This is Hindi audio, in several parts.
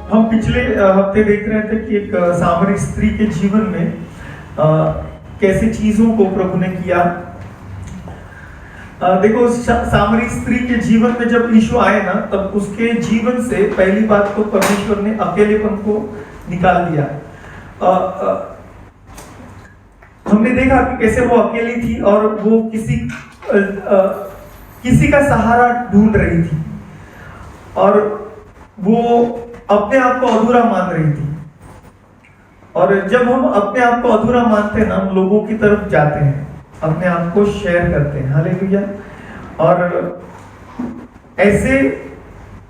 हम पिछले हफ्ते देख रहे थे कि एक सामरी स्त्री के जीवन में कैसे चीजों को प्रभु ने किया। देखो सामरी स्त्री के जीवन में जब यीशु आए ना, तब उसके जीवन से पहली बात तो परमेश्वर ने अकेलेपन को निकाल दिया। हमने देखा कि कैसे वो अकेली थी और वो किसी का सहारा ढूंढ रही थी और वो अपने आप को अधूरा मान रही थी। और जब हम अपने आप को अधूरा मानते हैं ना, हम लोगों की तरफ जाते हैं, अपने आप को शेयर करते हैं। हालेलुया। और ऐसे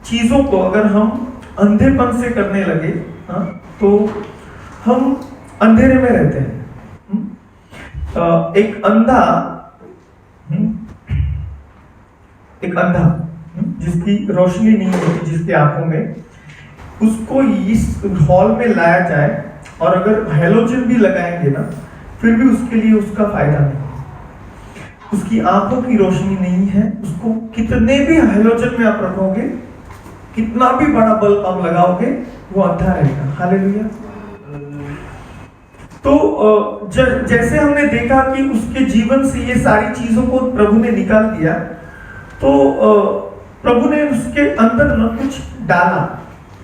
चीजों को अगर हम अंधेपन से करने लगे तो हम अंधेरे में रहते हैं। एक अंधा जिसकी रोशनी नहीं होती जिसकी आंखों में, उसको इस हॉल में लाया जाए और अगर हैलोजन भी लगाएंगे ना, फिर भी उसके लिए उसका फायदा नहीं। उसकी आंखों की रोशनी नहीं है, उसको कितने भी हैलोजन में आप रखोगे, कितना भी बड़ा बल्ब आप लगाओगे, वो अंधा रहेगा। हालेलुया। तो जैसे हमने देखा कि उसके जीवन से ये सारी चीजों को प्रभु ने निकाल दिया, तो प्रभु ने उसके अंदर ना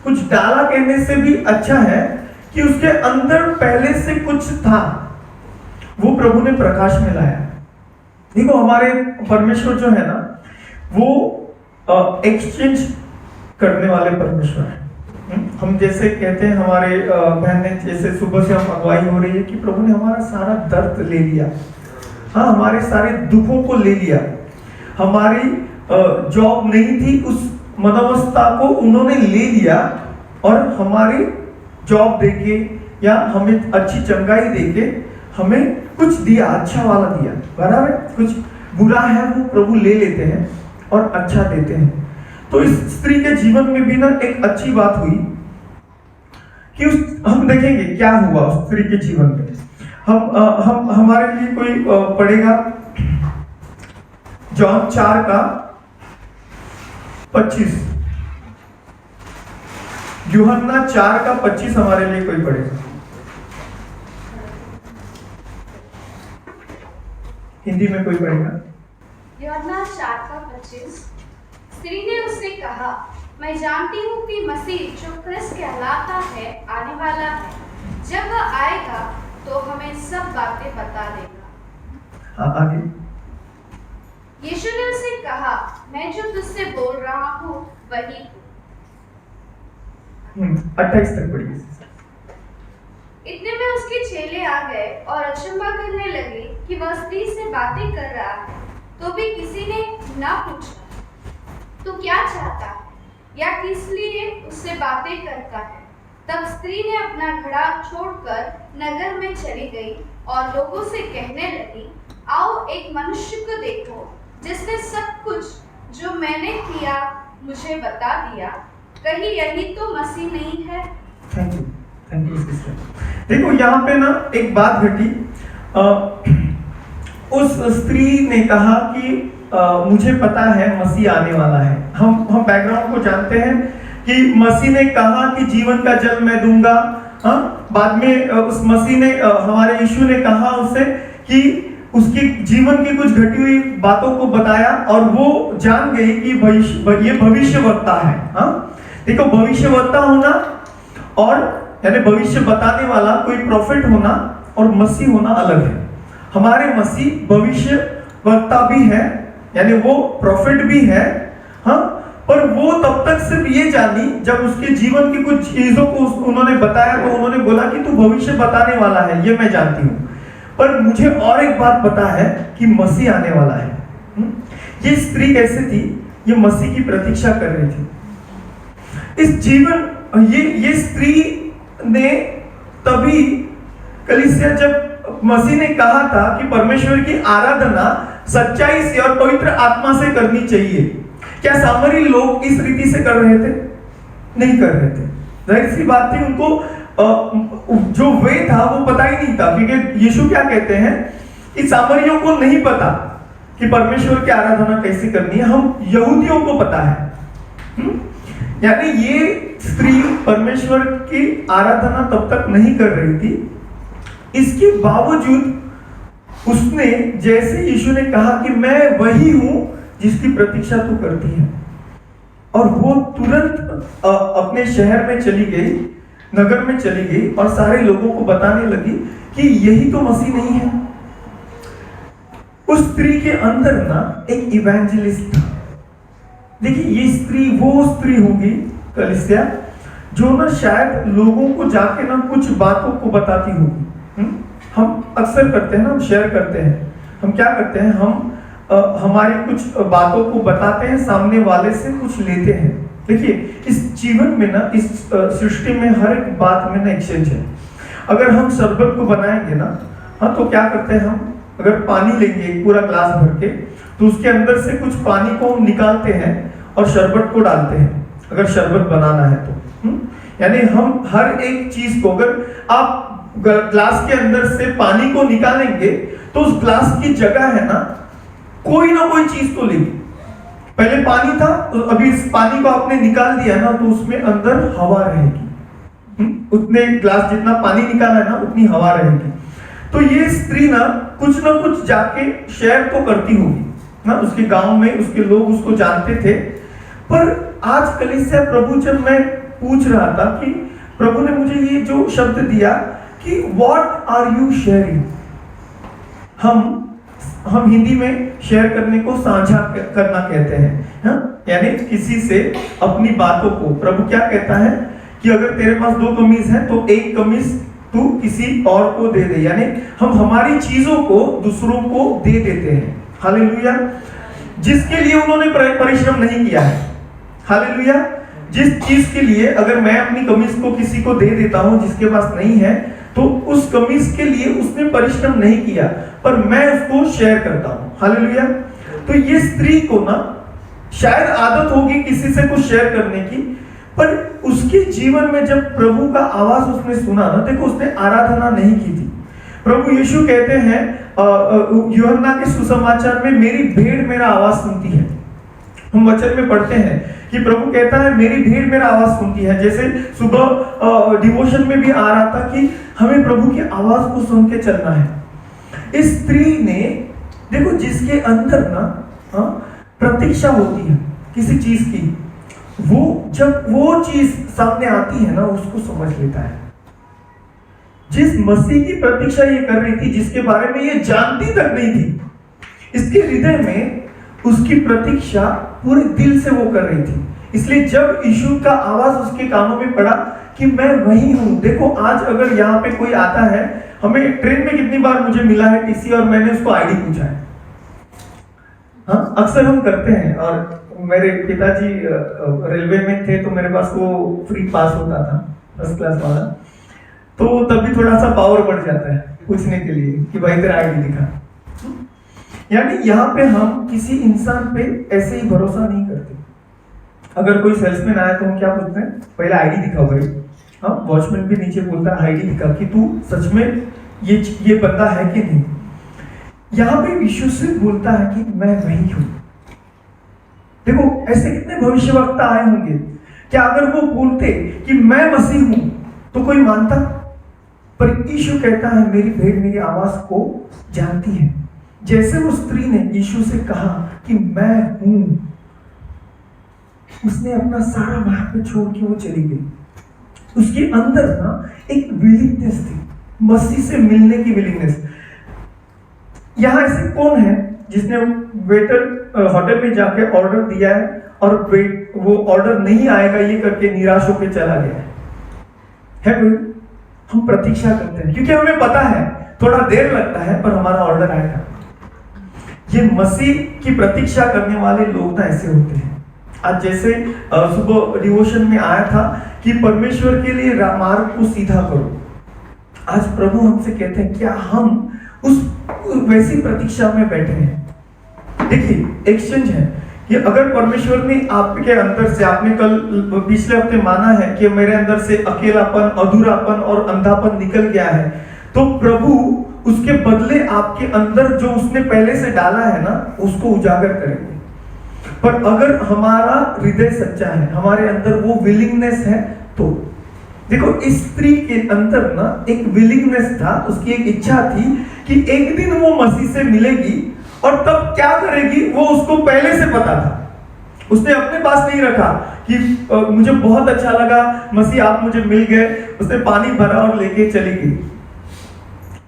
कुछ डाला कहने से भी अच्छा है कि उसके अंदर पहले से कुछ था, वो प्रभु ने प्रकाश में लाया। देखो हमारे परमेश्वर जो है ना, वो एक्सचेंज करने वाले परमेश्वर है। हम जैसे कहते हैं, हमारे बहन ने जैसे सुबह से हम अगुवाई हो रही है कि प्रभु ने हमारा सारा दर्द ले लिया, हाँ, हमारे सारे दुखों को ले लिया। हमारी जॉब नहीं थी, उस मनोवस्था को उन्होंने ले लिया और हमारी जॉब देके या हमें अच्छी चंगाई देके हमें कुछ दिया, अच्छा वाला दिया। बराबर, कुछ बुरा है वो प्रभु ले लेते हैं और अच्छा देते हैं। तो इस स्त्री के जीवन में भी ना एक अच्छी बात हुई कि हम देखेंगे क्या हुआ उस स्त्री के जीवन में। हम हमारे लिए कोई पढ़ेगा जॉन 4:25, यूहन्ना 4:25 हमारे लिए कोई पढ़ेगा। हिंदी में कोई पढ़ेगा। यूहन्ना 4:25। स्त्री ने उससे कहा, मैं जानती हूँ कि मसीह जो क्रिस्त कहलाता है आने वाला है। जब वह आएगा तो हमें सब बातें बता देगा। आगे। यीशु ने उसे कहा, मैं जो तुझसे बोल रहा हूँ वही। 28 तक पढ़िए। इतने में उसके चेले आ गए और अचंभा करने लगे कि वह स्त्री से बातें कर रहा है, तो भी किसी ने ना पूछा तो क्या चाहता है या किस लिए उससे बातें करता है। तब स्त्री ने अपना घड़ा छोड़कर नगर में चली गई और लोगों से कहने लगी, आओ एक मनुष्य को देखो जिसने सब कुछ जो मैंने किया मुझे बता दिया। कहीं यही तो मसीह नहीं है? Thank you sister. देखो यहाँ पे ना एक बात घटी। उस स्त्री ने कहा कि मुझे पता है मसीह आने वाला है। हम बैकग्राउंड को जानते हैं कि मसीह ने कहा कि जीवन का जल मैं दूंगा। बाद में उस मसीह ने, हमारे यीशु ने कहा उसे कि उसकी जीवन की कुछ घटी हुई बातों को बताया और वो जान गई कि ये भविष्यवक्ता है। देखो, भविष्यवक्ता होना और यानी भविष्य बताने वाला कोई प्रॉफिट होना और मसीह होना अलग है। हमारे मसीह भविष्यवक्ता भी है, यानी वो प्रॉफिट भी है, हाँ, पर वो तब तक सिर्फ ये जानी जब उसके जीवन की कुछ चीजों को उन्होंने बताया, तो उन्होंने बोला कि तू भविष्य बताने वाला है, ये मैं जानती हूँ, पर मुझे और एक बात पता है कि मसीह आने वाला है। ये स्त्री कैसे थी? ये मसीह की प्रतीक्षा कर रही थी। इस जीवन ये स्त्री ने तभी कलीसिया, जब मसीह ने कहा था कि परमेश्वर की आराधना सच्चाई से और पवित्र आत्मा से करनी चाहिए, क्या सामरी लोग इस रीति से कर रहे थे? नहीं कर रहे थे। जाहिर सी बात थी, उनको जो वे था वो पता ही नहीं था, क्योंकि यीशु क्या कहते हैं कि सामरियों को नहीं पता कि परमेश्वर की आराधना कैसे करनी है, हम यहूदियों को पता है। यानी ये स्त्री परमेश्वर की आराधना तब तक नहीं कर रही थी। इसके बावजूद उसने, जैसे यीशु ने कहा कि मैं वही हूं जिसकी प्रतीक्षा तू करती है, और वो तुरंत अपने शहर में चली गई, नगर में चली गई और सारे लोगों को बताने लगी कि यही तो मसीह नहीं है। उस स्त्री के अंदर ना एक इवेंजलिस्ट था। देखिए, ये स्त्री वो स्त्री होगी कलीसिया जो ना शायद लोगों को जाके ना कुछ बातों को बताती होगी। हम अक्सर करते हैं ना, हम शेयर करते हैं, हम क्या करते हैं, हम हमारी कुछ बातों को बताते हैं, सामने वाले से कुछ लेते हैं। देखिए, इस जीवन में ना, इस सृष्टि में हर एक बात में ना एक्सचेंज है। अगर हम शरबत को बनाएंगे ना, हाँ, तो क्या करते हैं, हम अगर पानी लेंगे एक पूरा ग्लास भर के, तो उसके अंदर से कुछ पानी को हम निकालते हैं और शरबत को डालते हैं, अगर शरबत बनाना है तो। यानी हम हर एक चीज को, अगर आप ग्लास के अंदर से पानी को निकालेंगे तो उस ग्लास की जगह है ना कोई ना कोई चीज तो लेगी। पहले पानी था, तो अभी इस पानी को आपने निकाल दिया ना, तो उसमें अंदर हवा रहेगी। उतने ग्लास जितना पानी निकाला है ना, उतनी हवा रहेगी। तो ये स्त्री ना कुछ जाके शेयर तो करती होगी ना, उसके गांव में उसके लोग उसको जानते थे। पर आज कलीसिया प्रभु, जब मैं पूछ रहा था कि प्रभु ने मुझे ये जो शब्द दिया कि व्हाट आर यू शेयरिंग, हम हिंदी में शेयर करने को साझा करना कहते हैं, हाँ? यानी किसी से अपनी बातों को। प्रभु क्या कहता है कि अगर तेरे पास 2 कमीज है तो एक कमीज तू किसी और को दे दे। यानी हम हमारी चीजों को दूसरों को दे देते हैं। हालेलुया। जिसके लिए उन्होंने परिश्रम नहीं किया है। हालेलुया। जिस चीज के लिए अगर मैं अपनी कमीज को किसी को दे देता हूं जिसके पास नहीं है, तो उस कमीज के लिए उसने परिश्रम नहीं किया, पर मैं उसको शेयर करता हूं। हालेलुया। तो ये स्त्री को ना शायद आदत होगी किसी से कुछ शेयर करने की, पर उसके जीवन में जब प्रभु का आवाज उसने सुना ना, देखो, उसने आराधना नहीं की थी। प्रभु यीशु कहते हैं यूहन्ना के सुसमाचार में, मेरी भेड़ मेरा आवाज सुनती है। हम वचन में पढ़ते हैं कि प्रभु कहता है मेरी भेड़ मेरा आवाज सुनती है। जैसे सुबह डिवोशन में भी आ रहा था कि हमें प्रभु की आवाज को सुन के चलना है। इस स्त्री ने, देखो, जिसके अंदर ना प्रतीक्षा होती है किसी चीज की, वो जब वो चीज सामने आती है ना, उसको समझ लेता है। जिस मसीह की प्रतीक्षा ये कर रही थी, जिसके बारे में ये जानती तक नहीं थी, इसके हृदय में उसकी प्रतीक्षा पूरे दिल से वो कर रही थी। इसलिए जब यीशु का आवाज उसके कानों में पड़ा कि मैं वही हूं। देखो, आज अगर यहाँ पे कोई आता है, हमें ट्रेन में कितनी बार मुझे मिला है टीसी और मैंने उसको आईडी पूछा है, हाँ, अक्सर हम करते हैं। और मेरे पिताजी रेलवे में थे, तो मेरे पास वो फ्री पास होता था, फर्स्ट क्लास वाला, तो तभी थोड़ा सा पावर बढ़ जाता है पूछने के लिए कि भाई तेरा आईडी दिखा। यानी यहाँ पे हम किसी इंसान पे ऐसे ही भरोसा नहीं करते। अगर कोई सेल्समैन आया तो हम क्या पूछते हैं, पहले आईडी दिखाओ भाई। हाँ, वॉचमैन भी नीचे बोलता है आईडी दिखा कि तू सच में ये बंदा है कि नहीं। यहाँ पे यीशु से बोलता है कि मैं वही हूं। देखो, ऐसे कितने भविष्यवक्ता आए होंगे, क्या अगर वो बोलते कि मैं मसीह हूं तो कोई मानता? पर यीशु कहता है मेरी भेड़ मेरी आवाज को जानती है। जैसे वो स्त्री ने यीशु से कहा कि मैं हूं, उसने अपना सारा वहां पे छोड़ के वो चली गई। उसके अंदर ना एक विलिंगनेस थी, मसीह से मिलने की विलिंगनेस। यहां ऐसे कौन है जिसने वेटर होटल में जाके ऑर्डर दिया है और वो ऑर्डर नहीं आएगा ये करके निराश होकर चला गया है कोई? हम प्रतीक्षा करते हैं क्योंकि हमें पता है थोड़ा देर लगता है पर हमारा ऑर्डर आएगा। ये मसीह की प्रतीक्षा करने वाले लोग ना ऐसे होते हैं। आज जैसे सुबह डिवोशन में आया था कि परमेश्वर के लिए मार्ग को सीधा करो। आज प्रभु हमसे कहते हैं क्या हम उस वैसी प्रतीक्षा में बैठे हैं? देखिए, एक्सचेंज है कि अगर परमेश्वर ने आपके अंदर से, आपने कल पिछले हफ्ते माना है कि मेरे अंदर से अकेलापन, अधूरापन और अंधापन निकल गया है, तो प्रभु उसके बदले आपके अंदर जो उसने पहले से डाला है ना, उसको उजागर करेंगे। पर अगर हमारा हृदय सच्चा है, हमारे अंदर वो विलिंगनेस है, तो देखो, इस स्त्री के अंदर ना एक विलिंगनेस था, उसकी एक इच्छा थी कि एक दिन वो मसीह से मिलेगी और तब क्या करेगी वो उसको पहले से पता था। उसने अपने पास नहीं रखा कि मुझे बहुत अच्छा लगा मसीह, आप मुझे मिल गए, उसने पानी भरा और लेके चली गई।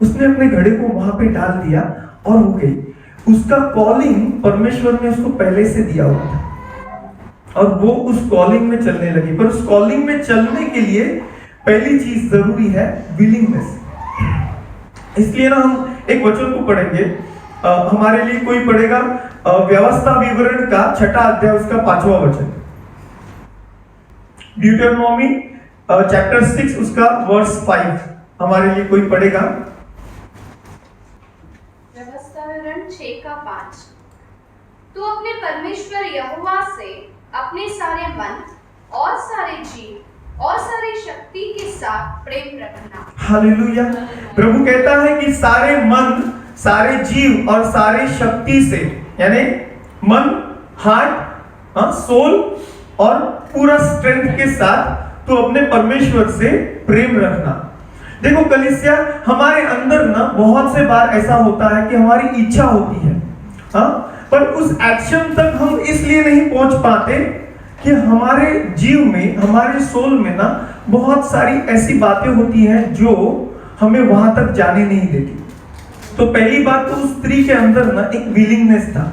उसने अपने घड़े को वहां पे डाल दिया और हो गई। उसका कॉलिंग परमेश्वर ने उसको पहले से दिया हुआ था और वो उस कॉलिंग में चलने लगी। पर उस कॉलिंग में चलने के लिए पहली चीज जरूरी है विलिंगनेस। इसलिए ना हम एक वचन को पढ़ेंगे, हमारे लिए कोई पढ़ेगा व्यवस्था विवरण का 6 अध्याय उसका 5वां वचन, ड्यूटेरोनॉमी चैप्टर 6 उसका वर्स 5। हमारे लिए कोई पढ़ेगा व्यवस्था विवरण 6 का 5। तू अपने परमेश्वर यहोवा से अपने सारे मन और सारे जीव और सारी शक्ति के साथ प्रेम रखना। हालेलुया। प्रभु कहता है कि सारे मन, सारे जीव और सारे शक्ति से, यानी मन, हार्ट, सोल और पूरा स्ट्रेंथ के साथ तो अपने परमेश्वर से प्रेम रखना। देखो कलीसिया, हमारे अंदर ना बहुत से बार ऐसा होता है कि हमारी इच्छा होती है, पर उस एक्शन तक हम इसलिए नहीं पहुंच पाते कि हमारे जीव में, हमारे सोल में ना बहुत सारी ऐसी बातें होती हैं जो हमें वहां तक जाने नहीं देती। तो पहली बात तो उस स्त्री के अंदर ना एक विलिंगनेस था,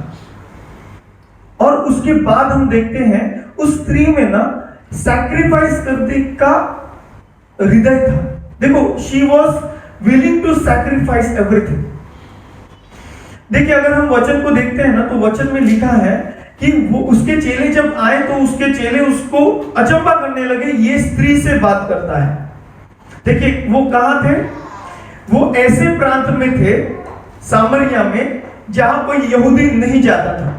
और उसके बाद हम देखते हैं उस स्त्री में ना सैक्रिफाइस करने का हृदय था। देखो, she was willing to sacrifice everything. देखिए, अगर हम वचन को देखते हैं ना तो वचन में लिखा है कि वो उसके चेले जब आए तो उसके चेले उसको अचंभा करने लगे, ये स्त्री से बात करता है। देखिए, वो कहां थे? वो ऐसे प्रांत में थे, सामरिया में, जहां कोई यहूदी नहीं जाता था,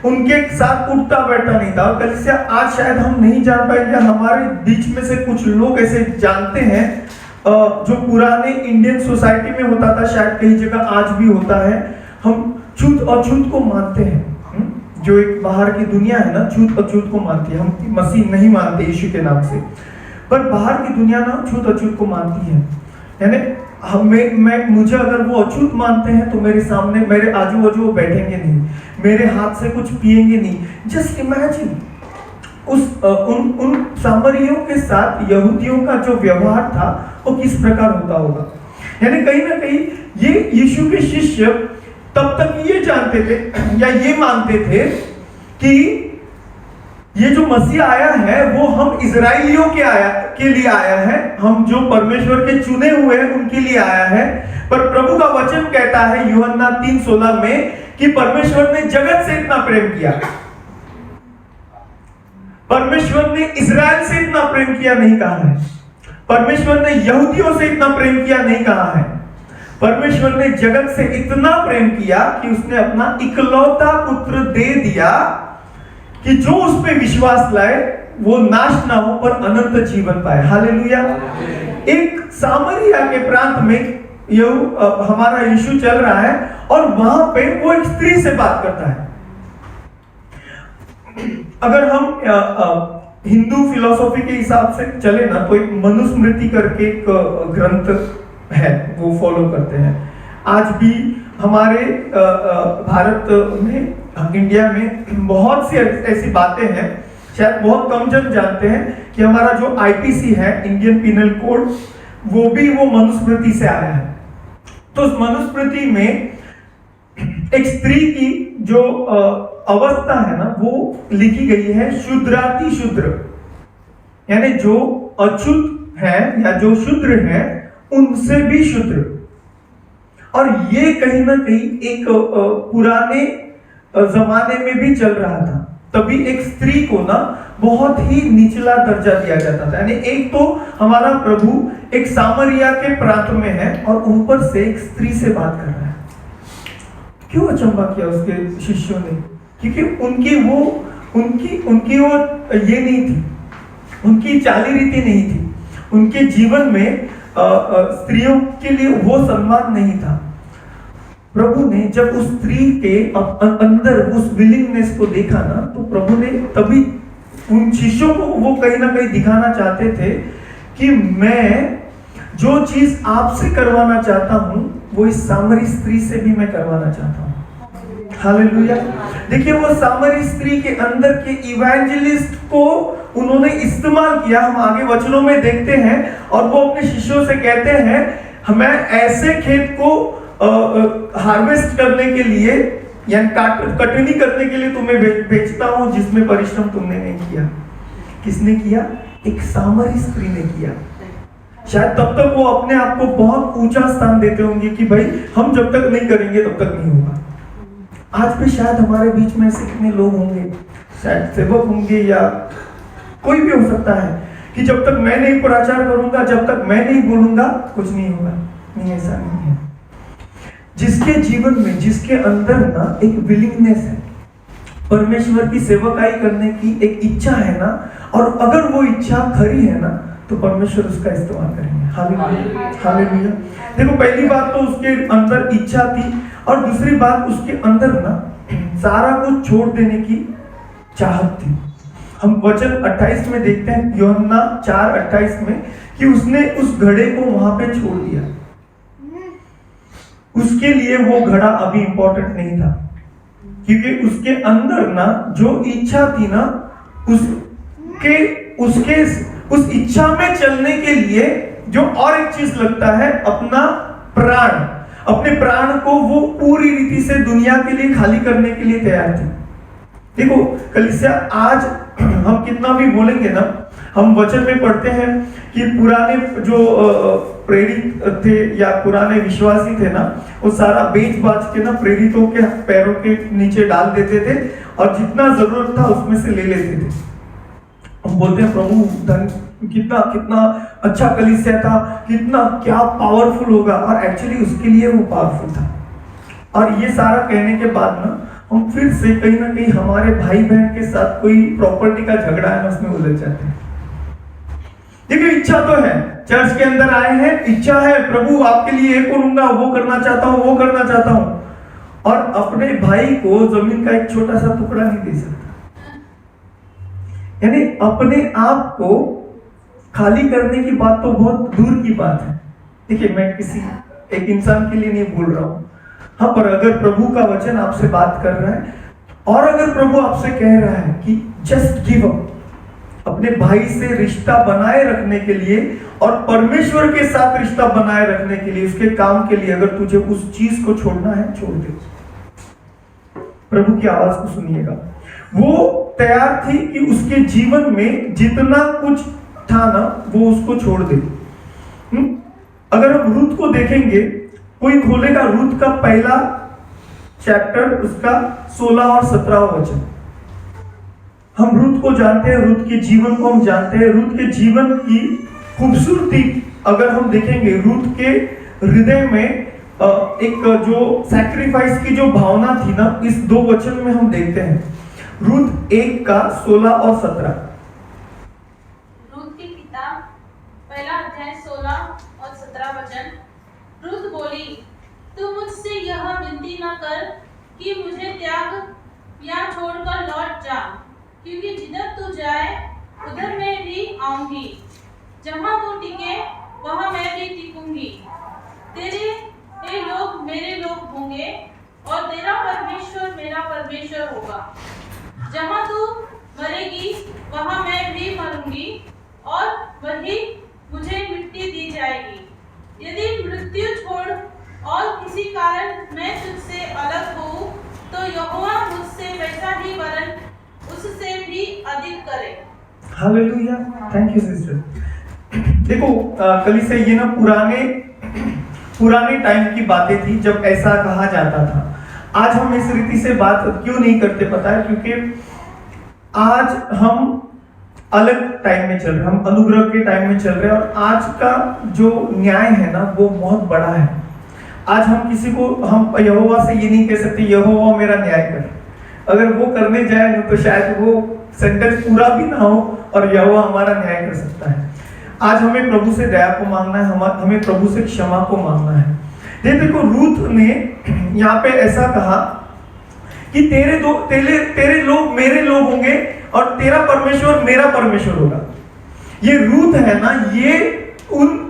उनके साथ उठता बैठता नहीं था। और कलीसिया, आज शायद हम नहीं जान पाएंगे, हमारे बीच में से कुछ लोग ऐसे जानते हैं जो पुराने इंडियन सोसाइटी में होता था, शायद कई जगह आज भी होता है। हम छूत अछूत को मानते हैं, जो एक बाहर की दुनिया है ना, छूत अछूत को मानती है। हम मसीह नहीं मानते यीशु के नाम से, पर बाहर की दुनिया ना छूत अछूत को मानती है। यानी मुझे अगर वो अछूत मानते हैं तो मेरे सामने, मेरे आजू बाजू वो बैठेंगे नहीं, मेरे हाथ से कुछ पिएंगे नहीं। जस्ट इमेजिन उन सामरियों के साथ यहूदियों का जो व्यवहार था वो किस प्रकार होता होगा। यानी कहीं ना कहीं ये यीशु के शिष्य तब तक ये जानते थे या ये मानते थे कि ये जो मसीह आया है वो हम इजराइलियों के लिए आया है, हम जो परमेश्वर के चुने हुए हैं उनके लिए आया है। पर प्रभु का वचन कहता है यूहन्ना 3:16 में कि परमेश्वर ने जगत से इतना प्रेम किया। परमेश्वर ने इजराइल से इतना प्रेम किया नहीं कहा है, परमेश्वर ने यहूदियों से इतना प्रेम किया नहीं कहा है, परमेश्वर ने जगत से इतना प्रेम किया कि उसने अपना इकलौता पुत्र दे दिया कि जो उस पे विश्वास लाए वो नाश ना हो पर अनंत जीवन पाए। हालेलुया। एक सामरिया के प्रांत में हमारा यीशु चल रहा है और वहां पे वो एक स्त्री से बात करता है। अगर हम हिंदू फिलॉसफी के हिसाब से चले ना तो एक मनुस्मृति करके एक ग्रंथ है, वो फॉलो करते हैं। आज भी हमारे भारत में, इंडिया में बहुत सी ऐसी बातें हैं, शायद बहुत कम जन जानते हैं कि हमारा जो आईपीसी है, इंडियन पिनल कोड, वो भी वो मनुस्मृति से आया है। तो उस मनुस्मृति में एक स्त्री की जो अवस्था है ना वो लिखी गई है शूद्राति शूद्र, यानी जो अछूत है या जो शूद्र है उनसे भी शूद्र। और ये कहीं ना कहीं एक पुराने जमाने में भी चल रहा था। तभी एक स्त्री को ना बहुत ही निचला दर्जा दिया जाता था। यानी एक तो हमारा प्रभु एक सामरिया के प्रांत में है और ऊपर से एक स्त्री से बात कर रहा है। क्यों अचंभा किया उसके शिष्यों ने? क्योंकि उनकी वो ये नहीं थी, उनकी चाली रीति नहीं थी, उनके जीवन में स्त्रियों के लिए वो सम्मान नहीं था। प्रभु ने जब उस स्त्री के अंदर उस विलिंगनेस को देखा ना तो प्रभु ने तभी उन शिष्यों को वो कहीं ना कहीं दिखाना चाहते थे कि मैं जो चीज आपसे करवाना चाहता हूं वो इस सामरी स्त्री से भी मैं करवाना चाहता हूं। हालेलुया। देखिए वो सामरी स्त्री के अंदर के इवेंजलिस्ट को उन्होंने इस्तेमाल किया। हम आगे वचनों में देखते हैं और वो अपने शिष्यों से कहते हैं मैं ऐसे खेत को हार्वेस्ट करने के लिए यानी कटनी करने के लिए तुम्हें भेजता हूं जिसमें परिश्रम तुमने नहीं किया। किसने किया? एक सामरी स्त्री ने किया। शायद तब तक वो अपने आप को बहुत ऊंचा स्थान देते होंगे कि भाई हम जब तक नहीं करेंगे तब तक नहीं होगा। आज भी शायद हमारे बीच में ऐसे कितने लोग होंगे, शायद सेवक होंगे या कोई भी हो सकता है कि जब तक मैं नहीं प्रचार करूंगा, जब तक मैं नहीं बोलूंगा कुछ नहीं होगा। नहीं, ऐसा नहीं है। जिसके जीवन में, जिसके अंदर ना एक विलिंगनेस है, परमेश्वर की सेवकाई करने की एक इच्छा है ना, और अगर वो इच्छा खरी है ना तो परमेश्वर उसका इस्तेमाल करेंगे। Hallelujah, hallelujah. देखो पहली बात तो उसके अंदर इच्छा थी और दूसरी बात उसके अंदर ना सारा कुछ छोड़ देने की चाहत थी। हम वचन 28 में देखते हैं, यूहन्ना 4:28 में, कि उसने उस घड़े को वहां पे छोड़ दिया। उसके लिए वो घड़ा अभी इंपॉर्टेंट नहीं था, क्योंकि उसके अंदर ना जो इच्छा थी ना, उसके उस इच्छा में चलने के लिए जो और एक चीज लगता है, अपना प्राण, अपने प्राण को वो पूरी रीति से दुनिया के लिए खाली करने के लिए तैयार थी। देखो कलीसिया, आज हम कितना भी बोलेंगे ना, हम वचन में पढ़ते हैं कि पुराने जो प्रेरित थे या पुराने विश्वासी थे ना, वो सारा बेच बाच के ना प्रेरितों के पैरों के नीचे डाल देते थे और जितना जरूरत था उसमें से ले लेते थे। हम बोलते हैं प्रभु धन, कितना कितना अच्छा कलीसिया था, कितना क्या पावरफुल होगा, और एक्चुअली उसके लिए वो पावरफुल था। और ये सारा कहने के बाद ना हम फिर से कहीं ना कहीं हमारे भाई बहन के साथ कोई प्रॉपर्टी का झगड़ा है ना, उसमें उलझ जाते हैं। देखिए इच्छा तो है, चर्च के अंदर आए हैं, इच्छा है प्रभु आपके लिए ये करूंगा, वो करना चाहता हूं, वो करना चाहता हूं, और अपने भाई को जमीन का एक छोटा सा टुकड़ा नहीं दे सकता। यानी अपने आप को खाली करने की बात तो बहुत दूर की बात है। देखिए मैं किसी एक इंसान के लिए नहीं बोल रहा हूं, हाँ, पर अगर प्रभु का वचन आपसे बात कर रहा है और अगर प्रभु आपसे कह रहा है कि जस्ट गिव अप, अपने भाई से रिश्ता बनाए रखने के लिए और परमेश्वर के साथ रिश्ता बनाए रखने के लिए, उसके काम के लिए, अगर तुझे उस चीज को छोड़ना है छोड़ दे। प्रभु की आवाज को सुनिएगा। वो तैयार थी कि उसके जीवन में जितना कुछ था ना वो उसको छोड़ दे। अगर हम रूत को देखेंगे, कोई खोलेगा रूत का पहला चैप्टर, उसका 16 और 17 वचन। हम रूत को जानते हैं, रूत के जीवन को हम जानते हैं, रूत के जीवन की खूबसूरती अगर हम देखेंगे, रूत के हृदय में एक जो सैक्रिफाइस की जो भावना थी ना, इस 2 वचन में हम देखते हैं। रूत 1 का 16 और 17। रूत की किताब पहला अध्याय 16 और 17 वचन। रूत बोली, तू मुझसे यह विनती न कर कि मुझे त्याग या छोड़कर लौट जा, क्योंकि जिधर तू जाए उधर मैं भी आऊंगी, जहां तू टिके वहां मैं भी टिकूंगी। तेरे ये लोग मेरे लोग होंगे और तेरा परमेश्वर मेरा परमेश्वर होगा। जहां तू मरेगी वहां मैं भी मरूंगी और वही मुझे मिट्टी दी जाएगी। यदि मृत्यु छोड़ और किसी कारण मैं तुझसे अलग हूँ तो यहोवा मुझसे वैसा ही वरन उससे भी अधिक करे। Hallelujah, thank you sister. देखो कलीसिया, ये ना पुराने टाइम की बातें थी जब ऐसा कहा जाता था। आज हम इस रीति से बात क्यों नहीं करते पता है? क्योंकि आज हम अलग टाइम में चल रहे हैं, हम अनुग्रह के टाइम में चल रहे हैं, और आज का जो न्याय है ना वो बहुत बड़ा है। आज हम किसी को, हम यहोवा से ये नहीं कह सकते यहोवा मेरा न्याय कर। अगर वो करने जाए ना तो शायद वो सेंटेंस पूरा भी ना हो और यहोवा हमारा न्याय कर सकता है। आज हमें प्रभु से दया को मांगना है, हमें प्रभु से क्षमा को मांगना है। देखो रूत ने यहाँ पे ऐसा कहा कि तेरे लोग मेरे लोग होंगे और तेरा परमेश्वर परमेश्वर मेरा परमेश्वर होगा। ये रूथ है ना, ये उन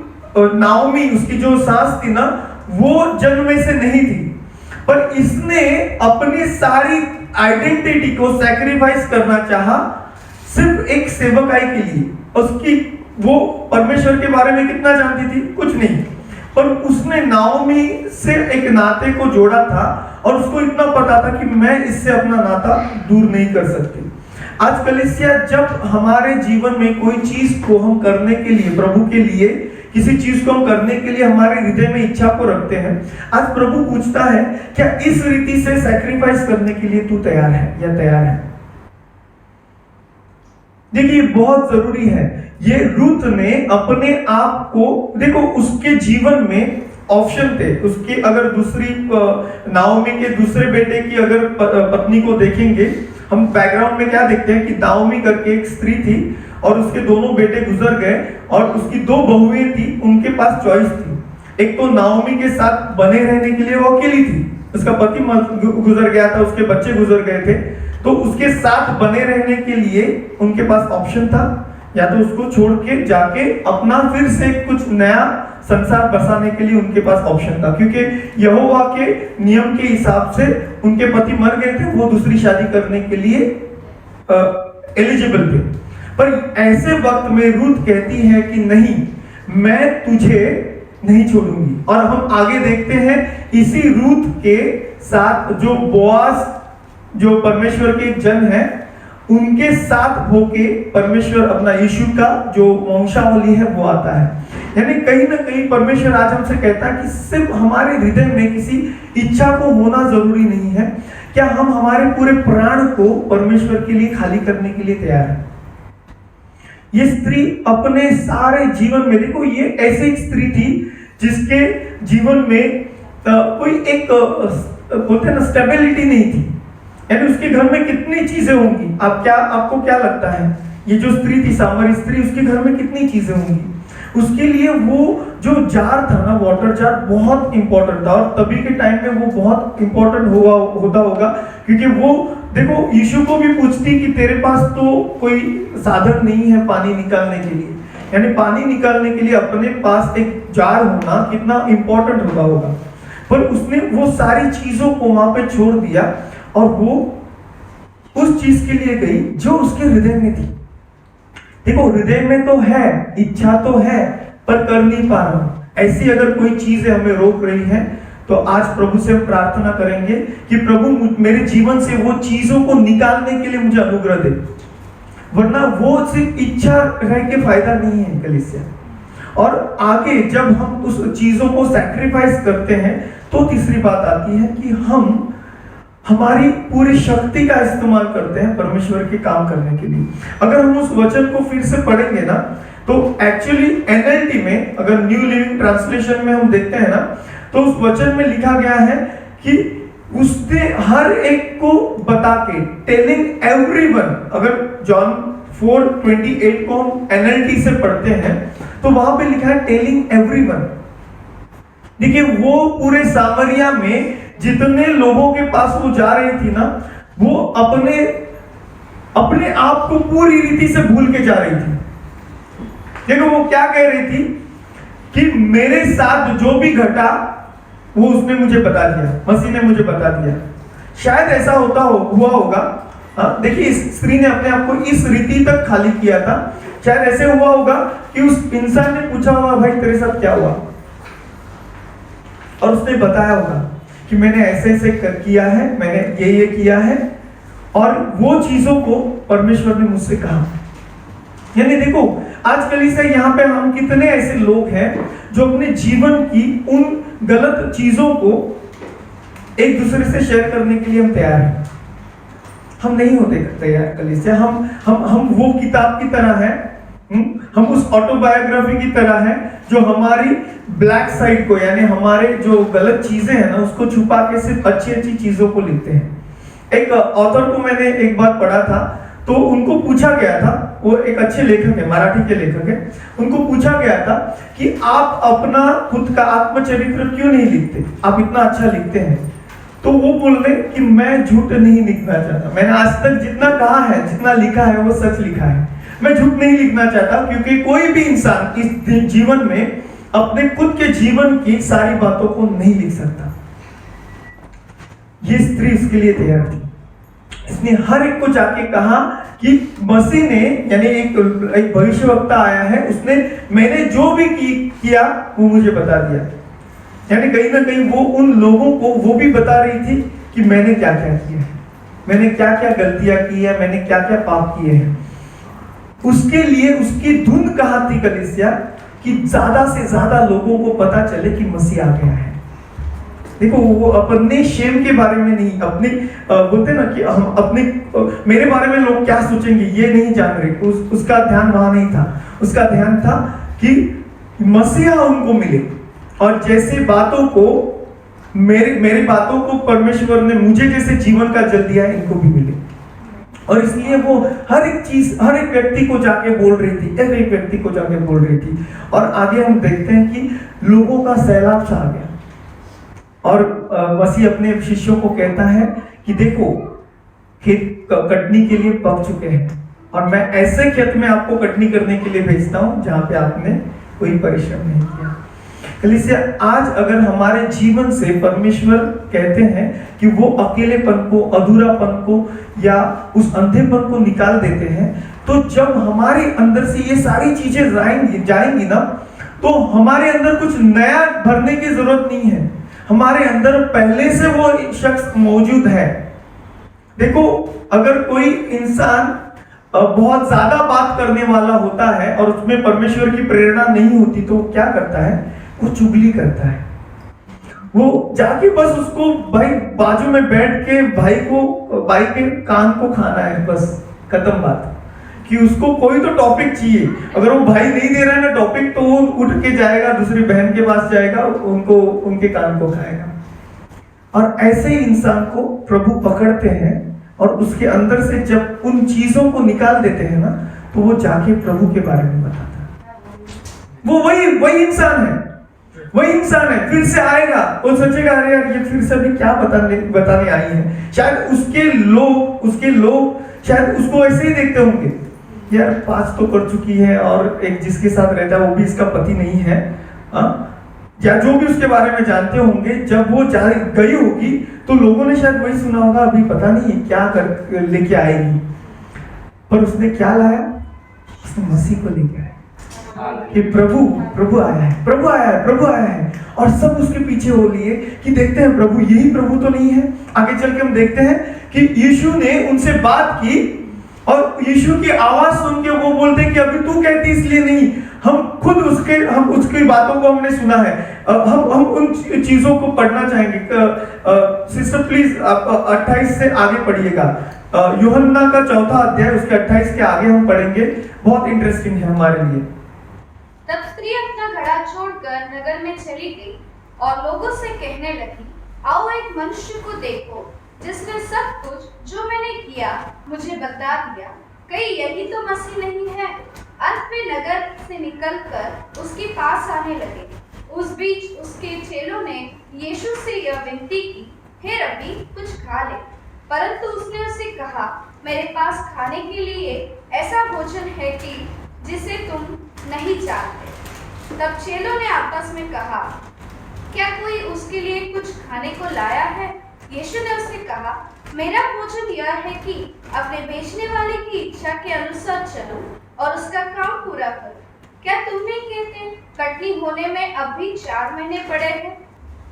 नाओमी, उसकी जो सास थी ना, वो जन्म में से नहीं थी, पर इसने अपनी सारी आइडेंटिटी को सैक्रिफाइस करना चाहा सिर्फ एक सेवकाई के लिए। उसकी वो परमेश्वर के बारे में कितना जानती थी? कुछ नहीं, पर उसने नाओमी से एक नाते को जोड़ा था और उसको इतना पता था कि मैं इससे अपना नाता दूर नहीं कर सकती। आज कलीसिया, जब हमारे जीवन में कोई चीज को हम करने के लिए, प्रभु के लिए किसी चीज को हम करने के लिए हमारे हृदय में इच्छा को रखते हैं, आज प्रभु पूछता है क्या इस रीति से सैक्रिफाइस करने के लिए तू तैयार है या तैयार है? देखिए, बहुत जरूरी है। ये रूथ ने अपने आप को, देखो उसके जीवन में ऑप्शन थे उसके। अगर दूसरी नाओमी के दूसरे बेटे की अगर पत्नी को देखेंगे, हम बैकग्राउंड में क्या देखते हैं कि नाओमी करके एक स्त्री थी और उसके दोनों बेटे गुजर गए और उसकी 2 बहुएं थी, उनके पास चॉइस थी। एक तो नाओमी के साथ बने रहने के लिए वो अकेली थी, उसका पति गुजर गया था, उसके बच्चे गुजर गए थे, तो उसके साथ बने रहने के लिए उनके पास ऑप्शन था, या तो उसको छोड़ के जाके अपना फिर से कुछ नया संसार बसाने के लिए उनके पास ऑप्शन था, क्योंकि यहोवा के नियम के हिसाब से उनके पति मर गए थे, वो दूसरी शादी करने के लिए एलिजिबल थे। पर ऐसे वक्त में रूथ कहती है कि नहीं, मैं तुझे नहीं छोड़ूंगी। और हम आगे देखते हैं इसी रूथ के साथ जो बोआज, जो परमेश्वर के जन है, उनके साथ होके परमेश्वर अपना यीशु का जो वंशावली है वो आता है। यानी कहीं ना कहीं परमेश्वर आज हमसे कहता है कि सिर्फ हमारे हृदय में किसी इच्छा को होना जरूरी नहीं है, क्या हम हमारे पूरे प्राण को परमेश्वर के लिए खाली करने के लिए तैयार हैं? ये स्त्री अपने सारे जीवन में, देखो ये ऐसी एक स्त्री थी जिसके जीवन में कोई एक बोलते हैं ना स्टेबिलिटी नहीं थी। यानी उसके घर में कितनी चीजें होंगी, आपको क्या लगता है? ये जो स्त्री थी, सामरी स्त्री, उसके घर में कितनी चीजें होंगी? उसके लिए वो जो जार था ना, वाटर जार, बहुत इंपॉर्टेंट था। और तभी के टाइम में वो बहुत इंपॉर्टेंट होता होगा, क्योंकि वो देखो यीशु को भी पूछती कि तेरे पास तो कोई साधन नहीं है पानी निकालने के लिए। यानी पानी निकालने के लिए अपने पास एक जार होना कितना इंपॉर्टेंट होता होगा। पर उसने वो सारी चीजों को वहां पे छोड़ दिया और वो उस चीज के लिए गई जो उसके हृदय में थी। देखो हृदय में तो है, इच्छा तो है, पर कर नहीं पा रहा हूं। ऐसी अगर कोई चीज हमें रोक रही है तो आज प्रभु से हम प्रार्थना करेंगे कि प्रभु मेरे जीवन से वो चीजों को निकालने के लिए मुझे अनुग्रह दे, वरना वो सिर्फ इच्छा रह के फायदा नहीं है कलीसिया। और आगे जब हम उस चीजों को सैक्रिफाइस करते हैं तो तीसरी बात आती है कि हम हमारी पूरी शक्ति का इस्तेमाल करते हैं परमेश्वर के काम करने के लिए। अगर हम उस वचन को फिर से पढ़ेंगे ना, तो एक्चुअली एनएलटी में, अगर न्यू लिविंग ट्रांसलेशन में हम देखते हैं ना, तो उस वचन में लिखा गया है कि उसने हर एक को बता के, टेलिंग एवरीवन। अगर जॉन 4:28 को हम एनएलटी से पढ़ते हैं तो वहां पे लिखा है टेलिंग एवरीवन। देखिए वो पूरे सामरिया में जितने लोगों के पास वो जा रही थी ना, वो अपने आप को पूरी रीति से भूल के जा रही थी। देखो वो क्या कह रही थी कि मेरे साथ जो भी घटा वो उसने मुझे बता दिया, मसीह ने मुझे बता दिया। शायद ऐसा हुआ होगा। देखिए इस स्त्री ने अपने आप को इस रीति तक खाली किया था। शायद ऐसे हुआ होगा कि उस इंसान ने पूछा होगा, भाई तेरे साथ क्या हुआ, और उसने बताया होगा कि मैंने ऐसे ऐसे किया है, मैंने ये किया है, और वो चीजों को परमेश्वर ने मुझसे कहा। यानी देखो आज कलीसिया यहाँ पे हम कितने ऐसे लोग हैं जो अपने जीवन की उन गलत चीजों को एक दूसरे से शेयर करने के लिए हम तैयार हैं। हम नहीं होते तैयार कलीसिया। हम वो किताब की तरह है, हम उस ऑटोबायोग्राफी की तरह है जो हमारी ब्लैक साइड को, यानी हमारे जो गलत चीजें हैं ना, उसको छुपा के सिर्फ अच्छी अच्छी चीजों को लिखते हैं। एक ऑथर को मैंने एक बार पढ़ा था, तो उनको पूछा गया था, वो एक अच्छे लेखक है, मराठी के लेखक है, उनको पूछा गया था कि आप अपना खुद का आत्मचरित्र क्यों नहीं लिखते, आप इतना अच्छा लिखते हैं। तो वो बोल रहे कि मैं झूठ नहीं लिखना चाहता, मैंने आज तक जितना कहा है, जितना लिखा है वो सच लिखा है, मैं झूठ नहीं लिखना चाहता, क्योंकि कोई भी इंसान इस जीवन में अपने खुद के जीवन की सारी बातों को नहीं लिख सकता। ये स्त्री उसके लिए तैयार थी। इसने हर एक को जाके कहा कि मसीह ने, यानी एक भविष्यवक्ता आया है, उसने मैंने जो भी किया वो मुझे बता दिया। यानी कहीं ना कहीं वो उन लोगों को वो भी बता रही थी कि मैंने क्या क्या किया है, मैंने क्या क्या गलतियां की है, मैंने क्या क्या पाप किए हैं। उसके लिए उसकी धुन कहाँ थी कलीसिया, कि ज्यादा से ज्यादा लोगों को पता चले कि मसीह आ गया है। देखो वो अपने शेम के बारे में नहीं, अपने बोलते ना कि हम अपने मेरे बारे में लोग क्या सोचेंगे ये नहीं जान रहे, उसका ध्यान वहां नहीं था। उसका ध्यान था कि मसीहा उनको मिले, और जैसे बातों को मेरी बातों को परमेश्वर ने मुझे जैसे जीवन का जल दिया है, इनको भी मिले। और इसलिए वो हर एक चीज, हर एक व्यक्ति को जाके बोल रही थी, हर एक व्यक्ति को जाके बोल रही थी। और आगे हम देखते हैं कि लोगों का सैलाब सा आ गया, और मसीह अपने शिष्यों को कहता है कि देखो खेत कटनी के लिए पक चुके हैं, और मैं ऐसे खेत में आपको कटनी करने के लिए भेजता हूं जहां पे आपने कोई परिश्रम नहीं किया। कलीसिया, आज अगर हमारे जीवन से परमेश्वर कहते हैं कि वो अकेलेपन को, अधूरापन को या उस अंधेपन को निकाल देते हैं, तो जब हमारे अंदर से ये सारी चीजें जाएंगी ना, तो हमारे अंदर कुछ नया भरने की जरूरत नहीं है। हमारे अंदर पहले से वो शख्स मौजूद है। देखो, अगर कोई इंसान बहुत ज्यादा बात करने वाला होता है और उसमें परमेश्वर की प्रेरणा नहीं होती, तो क्या करता है? वो चुगली करता है। वो जाके बस उसको भाई बाजू में बैठ के भाई के कान को खाना है, बस खत्म बात। कि उसको कोई तो टॉपिक चाहिए, अगर वो भाई नहीं दे रहा है ना टॉपिक, तो वो उठ के जाएगा, दूसरी बहन के पास जाएगा, उनके कान को खाएगा। और ऐसे ही इंसान को प्रभु पकड़ते हैं, और उसके अंदर से जब उन चीजों को निकाल देते हैं ना, तो वो जाके प्रभु के बारे में बताता है। वो वही इंसान है, वही इंसान है। फिर से आएगा, वो सोचेगा अरे यार ये फिर से अभी क्या बताने आई है। शायद उसके लोग शायद उसको ऐसे ही देखते होंगे, यार 5 तो कर चुकी है, और एक जिसके साथ रहता है वो भी इसका पति नहीं है, या जो भी उसके बारे में जानते होंगे। जब वो गई होगी तो लोगों ने शायद वही सुना होगा, अभी पता नहीं क्या कर लेके आएगी। पर उसने क्या लाया? उसने मसीह को लेके आया कि प्रभु आया है, और सब उसके पीछे हो लिए कि देखते हैं प्रभु, यही प्रभु तो नहीं है। आगे चल के हम देखते हैं कि यीशु ने उनसे बात की, और यीशु की आवाज सुन के वो बोलते हैं कि अभी तू कहती इसलिए नहीं, हम खुद उसकी बातों को हमने सुना है। हम उन चीजों को पढ़ना चाहेंगे। सिस्टर प्लीज आप 28 से आगे पढ़िएगा। यूहन्ना का 4 अध्याय उसके 28 के आगे हम पढ़ेंगे, बहुत इंटरेस्टिंग है हमारे लिए। तब स्त्री अपना घड़ा छोड़कर नगर में चली गई और लोगों से कहने लगी, आओ एक मनुष्य को देखो जिसने सब कुछ जो मैंने किया मुझे बता दिया। कहीं यही तो मसीह नहीं है? अंत में नगर से निकलकर उसके पास आने लगे। उस बीच उसके चेलों ने यीशु से यह विनती की, हे रब्बी कुछ खा ले। परंतु उसने उसे कहा, मेरे पास खाने के लिए ऐसा भोजन है कि जिसे तुम नहीं जानते। तब चेलों ने आपस में कहा, क्या कोई उसके लिए कुछ खाने को लाया है? यीशु ने उससे कहा, मेरा भोजन यह है कि अपने बेचने वाले की इच्छा के अनुसार चलो और उसका काम पूरा करो। क्या तुम नहीं कहते कटनी होने में अब भी 4 महीने पड़े हैं?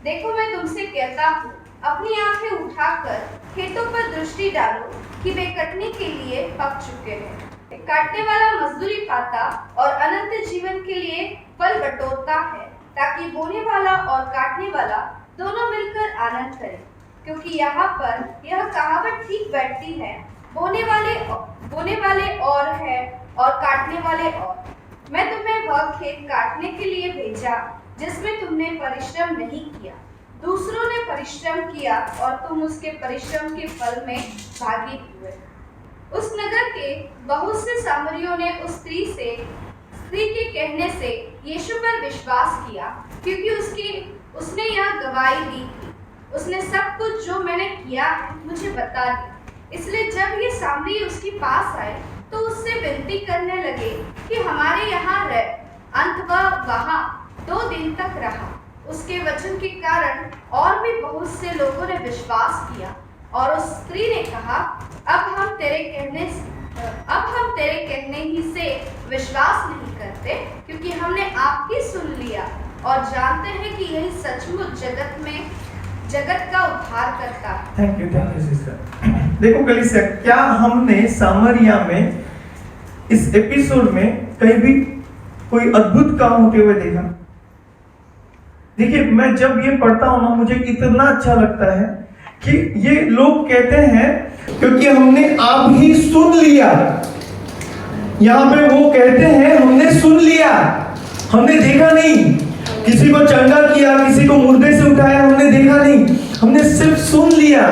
देखो मैं तुमसे कहता हूँ, अपनी आंखें उठाकर खेतों पर दृष्टि डालो कि वे कटनी के लिए पक चुके हैं। काटने वाला मजदूरी पाता और अनंत जीवन के लिए फल बटोरता है, ताकि बोने वाला और काटने वाला दोनों मिलकर आनंद करें। क्योंकि यहाँ पर यह कहावत ठीक बैठती है, बोने वाले और है और काटने वाले और। मैं तुम्हें वह खेत काटने के लिए भेजा जिसमें तुमने परिश्रम नहीं किया, दूसरों ने परिश्रम किया और तुम उसके परिश्रम के फल में भागी हुए। उस नगर के बहुत से सामरियों ने उस स्त्री के कहने से यीशु पर विश्वास किया, क्योंकि उसने यह गवाही दी थी, उसने सब कुछ जो मैंने किया है मुझे बता दिया। इसलिए जब ये सामरी उसके पास आए तो उससे विनती करने लगे कि हमारे यहाँ रह। अंत वहाँ 2 दिन तक रहा। उसके वचन के कारण और भी बहुत से लोगों ने विश्वास किया। और उस स्त्री ने कहा, अब हम तेरे कहने ही से विश्वास नहीं करते, क्योंकि हमने आपकी सुन लिया और जानते हैं कि यही सचमुच जगत का उद्धार करता है। Thank you sister. देखो कलीसिया, क्या हमने सामरिया में इस एपिसोड में कहीं भी कोई अद्भुत काम होते हुए देखा? देखिए, मैं जब ये पढ़ता हूं ना, मुझे इतना अच्छा लगता है कि ये लोग कहते हैं क्योंकि हमने आप ही सुन लिया। यहां पे वो कहते हैं हमने सुन लिया, हमने देखा नहीं। किसी को चंगा किया, किसी को मुर्दे से उठाया, हमने देखा नहीं, हमने सिर्फ सुन लिया।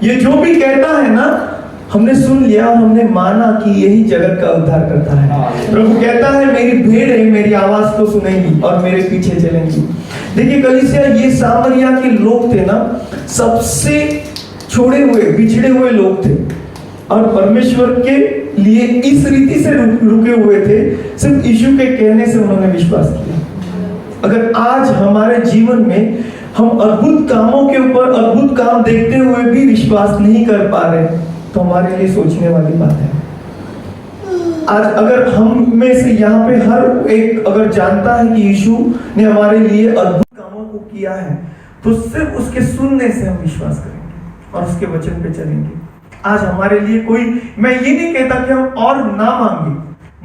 ये जो भी कहता है ना, हमने सुन लिया और हमने माना कि यही जगत का उद्धार करता है। प्रभु कहता है मेरी भेड़ है, मेरी आवाज को सुनेंगी और मेरे पीछे चलेंगी। देखिए कलीसिया, ये सामरिया के लोग थे ना, सबसे छोड़े हुए, बिछड़े हुए लोग थे और परमेश्वर के लिए इस रीति से रुके हुए थे। सिर्फ यीशु के कहने से उन्होंने विश्वास किया। अगर आज हमारे जीवन में हम अद्भुत कामों के ऊपर अद्भुत काम देखते हुए भी विश्वास नहीं कर पा रहे, तो हमारे लिए सोचने वाली बात है। आज अगर हम में से यहाँ पे हर एक अगर जानता है कि यीशु ने हमारे लिए अद्भुत कामों को किया है, तो सिर्फ उसके सुनने से हम विश्वास करेंगे और उसके वचन पे चलेंगे। आज हमारे लिए कोई, मैं ये नहीं कहता कि हम और ना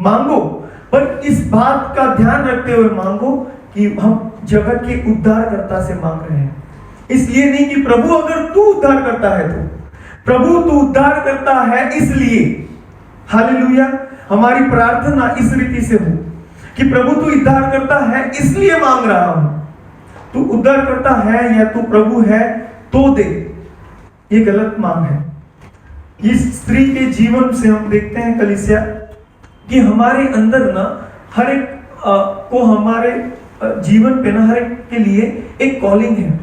मांगो, पर इस बात का ध्यान रखते हुए मांगो कि हम जगत के उद्धारकर्ता से मांग रहे हैं। इसलिए नहीं कि प्रभु अगर तू उद्धार करता है तो, प्रभु तू उद्धार करता है इसलिए। हालेलुया। हमारी प्रार्थना इस रीति से हो कि प्रभु तू उद्धार करता है इसलिए मांग रहा हूं। तू उद्धार करता है या तू प्रभु है तो दे, ये गलत मांग है। इस स्त्री के जीवन से हम देखते हैं कलीसिया कि हमारे अंदर ना हर एक को हमारे जीवन पे ना हर एक के लिए एक कॉलिंग है।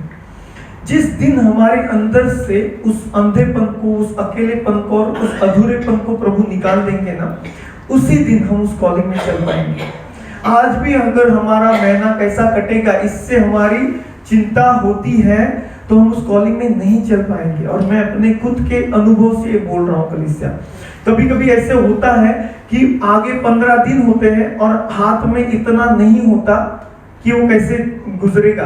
जिस दिन हमारे अंदर से उस अंधेपन को, उस अकेलेपन को और उस अधूरेपन को प्रभु निकाल देंगे ना, उसी दिन हम उस कॉलिंग में चल पाएंगे। आज भी अगर हमारा महीना कैसा कटेगा इससे हमारी चिंता होती है तो हम उस कॉलिंग में नहीं चल पाएंगे। और मैं अपने खुद के अनुभव से ये बोल रहा हूँ कलीसिया, कभी कभी ऐसे होता है कि आगे 15 दिन होते हैं और हाथ में इतना नहीं होता कि वो कैसे गुजरेगा,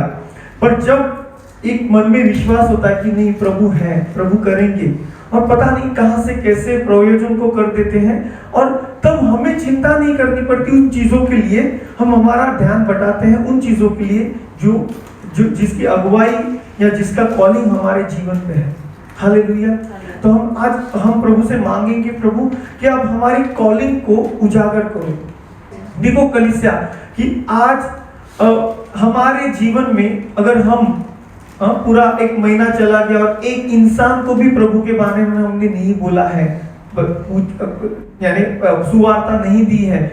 पर जब एक मन में विश्वास होता है कि नहीं प्रभु है, प्रभु करेंगे, और पता नहीं कहां से कैसे प्रयोजन को कर देते हैं, और तब हमें चिंता नहीं करनी पड़ती उन चीजों के लिए। हम हमारा ध्यान बटाते हैं उन चीजों के लिए जो जिसकी अगुवाई या जिसका कॉलिंग हमारे जीवन पे है। हालेलुया। तो हम प्रभु से मांगेंगे, प्रभु कि आप हमारी कॉलिंग को उजागर करो। देखो कलीसिया कि आज हमारे जीवन में अगर हम पूरा 1 महीना चला गया और एक इंसान को भी प्रभु के बारे में हमने नहीं बोला है, यानी सुवार्ता नहीं दी है,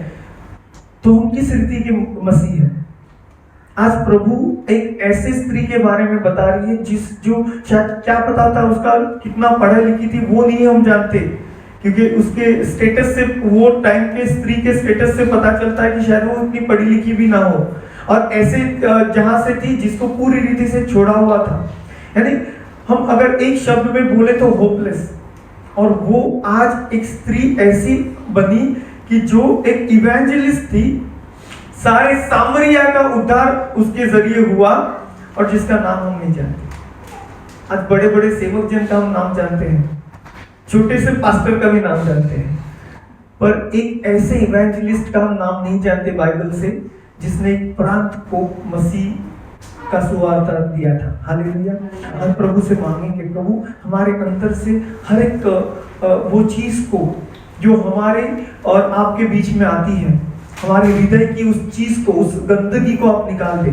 तो हम किस रीति के मसीह हैं? आज प्रभु एक ऐसे स्त्री के बारे में बता रही है जो शायद क्या पता था उसका कितना पढ़ी लिखी थी वो नहीं हम जानते, क्योंकि उसके स्टेटस से, वो टाइम के स्त्री के स्टेटस से पता चलता है कि शायद वो इतनी पढ़ी लिखी भी ना हो, और ऐसे जहां से थी जिसको पूरी रीति से छोड़ा हुआ था। यानी हम अगर एक शब्द में बोले तो होपलेस। और वो आज एक स्त्री ऐसी बनी कि जो एक इवेंजलिस्ट थी, सारे सामरिया का उद्धार उसके जरिए हुआ, और जिसका नाम हम नहीं जानते। आज बड़े बड़े सेवक जन का हम नाम जानते हैं, छोटे से पास्टर का भी नाम जानते हैं, पर एक ऐसे इवेंजलिस्ट का हम नाम नहीं जानते बाइबल से, जिसने एक प्रांत को मसीह का सुवार्ता दिया था। हालेलुया। हम प्रभु से मांगेंगे, प्रभु हमारे अंदर से हर एक वो चीज को जो हमारे और आपके बीच में आती है, हमारे हृदय की उस चीज को, उस गंदगी को आप निकाल दे।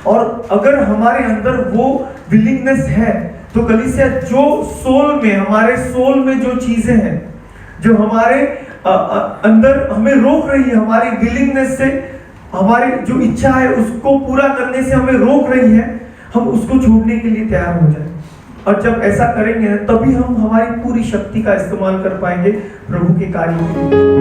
और अगर हमारे अंदर वो विलिंगनेस है तो कलीसिया जो सोल में, हमारे सोल में जो चीजें हैं जो हमारे अंदर हमें रोक रही है, हमारी विलिंगनेस से, हमारी जो इच्छा है उसको पूरा करने से हमें रोक रही है, हम उसको छोड़ने के लिए तैयार हो जाए। और जब ऐसा करेंगे तभी हम हमारी पूरी शक्ति का इस्तेमाल कर पाएंगे प्रभु के कार्यों के लिए।